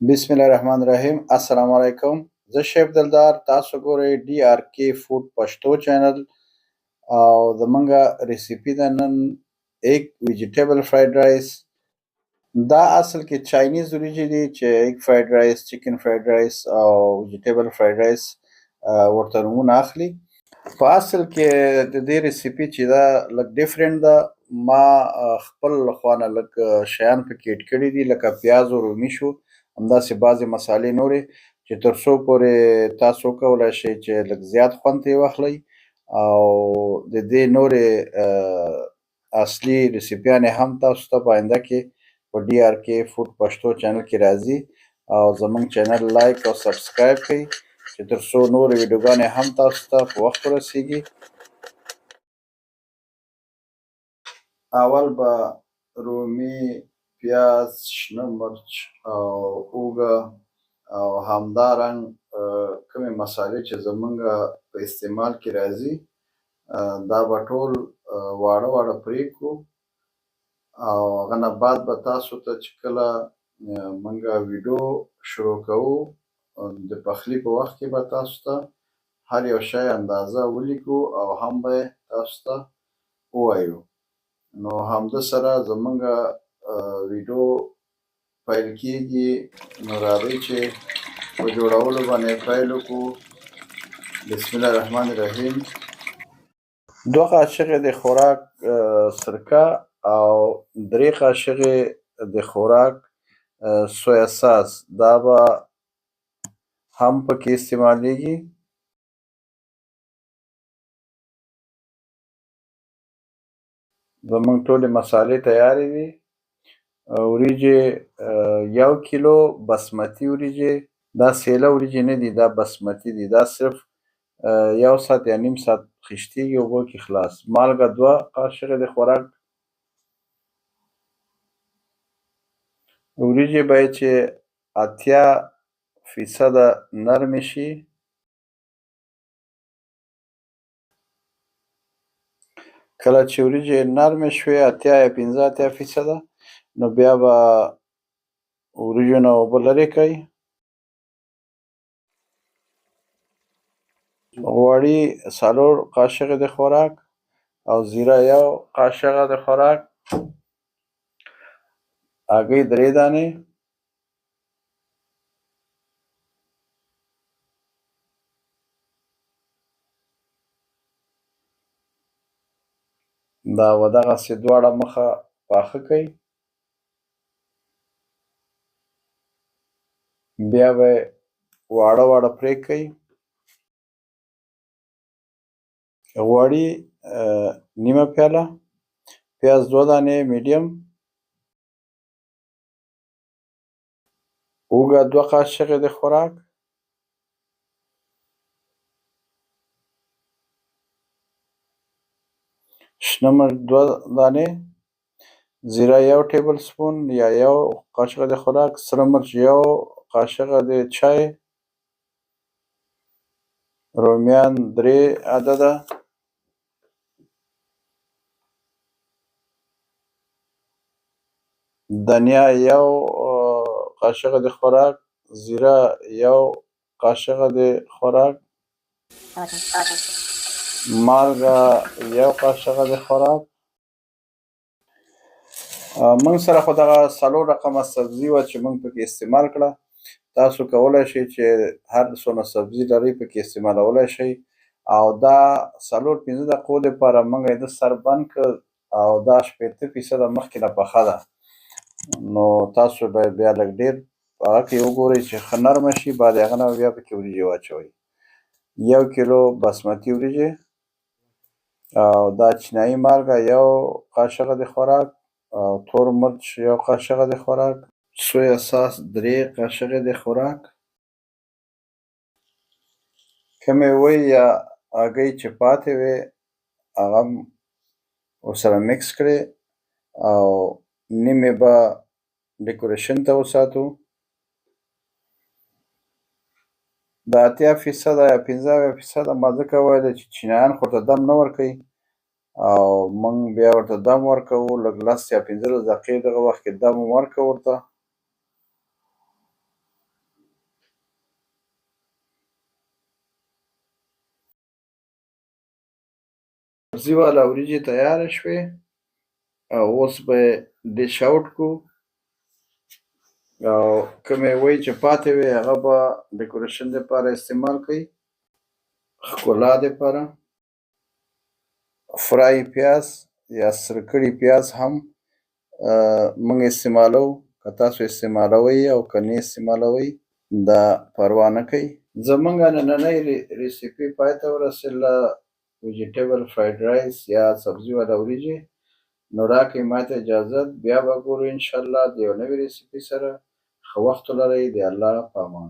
بسم الله الرحمن الرحیم. السلام علیکم. زه شیف دلدار، تاسو ګورئ ډي آر کې فوډ پښتو چینل او زمونږه ریسیپي ده نن ایګ ویجیټیبل فرایډ رایس. دا اصل کې چاینیز وریجې دي چې ایګ فرایډ رایس، چکن فرایډ رایس او ویجیټیبل فرایډ رایس ورته نومونه اخلي. په اصل کې د دې ریسیپي چې دا لږ ډیفرنٹ ده. ما خپل لخوا نه لږ شیان پکې اډ کړي دي، لکه پیاز او رومي شو، همداسې بعضې مسالې نورې چې تر څو پورې تاسو وکولی شئ چې لږ زیات خوند ترې واخلئ او د دې نورې اصلي ریسیپیانې هم تاسو ته په آینده کې په ډي آر کې فوډ پښتو چینل کې راځي او زموږ چینل لایک او سبسکرایب کړئ چې تر څو نورې ویډیوګانې هم تاسو ته په وخت ورسیږي. اول به رومي، پیاز، شنه مرچ او اوږه او همدارنګ کومې مسالې چې زمونږ په استعمال کې راځي دا به ټول واړه واړه پرې کړو او هغه نه بعد به تاسو ته چې کله مونږ ویډیو شروع کوو د پخلي په وخت کې به تاسو ته هر یو شی اندازه ولیکو او هم به تاسو ته ووایو. نو همده سره زمونږ ویډیو پیل کیږي. نو راځئ چې په جوړولو باندې پیل وکړو. بسم الله الرحمن الرحیم. 2 قاشقې د خوراک سرکه او 3 قاشقې د خوراک سویا ساس دا به هم پکې استعمالیږي. زمونږ ټولې مسالې تیارې دي. وریجې 1 کیلو بسمتي وریجې، دا سیله وریجې نه دي، دا بسمتي دي، دا صرف 1 ساعت یا نیم ساعت خیشتېږي اوبو کې خلاص. مالګه 2 قاشقې د خوراک. وریجې باید چې 80% نرمې شي. کله چې وریجې نرمې شوې 80 یا 85%، نو بیا به وریجو نه اوبه لرې کړئ. غوړي 4 قاشقې د خوراک او زیره 1 قاشقه د خوراک. هګۍ 3 دانې. دا به دغسې دواړه مخه پاخه کړئ. بیا به یې واړه واړه پرې کړئ. غوړي نیمه پیاله، پیاز 2 دانې میډیم، اوږه 2 قاشقې د خوراک، شنه مرچ 2 دانې، زیره 1 ټیبل سپون یا 1 قاشقه د خوراک، سره مرچ 1 قاشقه د چای، رومیان 3 عدده، دنیا 1 قاشقه د خوراک، زیره 1 قاشقه د خوراک، مالګه 1 قاشقه د خوراک. موږ سره خو دغه 4 رقمه سبزي وه چې موږ پکې استعمال کړه. تاسو کولی شئ چې هر څومره سبزي لرئ پکې استعمالولی شئ. او دا 4-5 دقیقو دپاره موږ یې ده سر بند کړ او دا 80% مخکې نه پخه ده. نو تاسو باید بیا لږ ډېر په هغه کې وګورئ چې ښه نرمه شي. بعد د هغه نه بیا پکې وریجې واچوئ. 1 کیلو باسمتي وریجې او دا چینایي مالګه 1 قاشقه د خوراک او تور مرچ 1 قاشقه د خوراک، سویا ساس 3 قاشقې د خوراک. کومې وی یا هګۍ چې پاتې وې هغه هم ورسره میکس کړئ او نیمې به ډیکوریشن ته وساتو. د 80% یا 50% ما ځکه ویله چې چینایان خو ورته دم نه ورکوي او موږ بیا ورته دم ورکوو. لږ 10 یا 15 دقیقې دغه وخت کې دم ورکړه ورته. سبزي والا وریجې تیاره شوې او اوس به یې ډش آوټ کړو او کومې وی چې پاتې وي هغه به ډیکوریشن دپاره استعمال کوي، ښکلا دپاره. فرای پیاز یا سره کړي پیاز هم موږ استعمالوو، که تاسو استعمالوئ او که نه استعمالوئ دا پروا نه کوي. زموږ نننۍ ریسیپي پای ته ورسېدله، ویجیټیبل فرایډ رایس یا سبزي والا وریجې. نو راکئ ماته اجازت، بیا به ګورو انشاءالله د یو نوې ریسیپي سره. ښه وخت ولرئ، د الله په امان.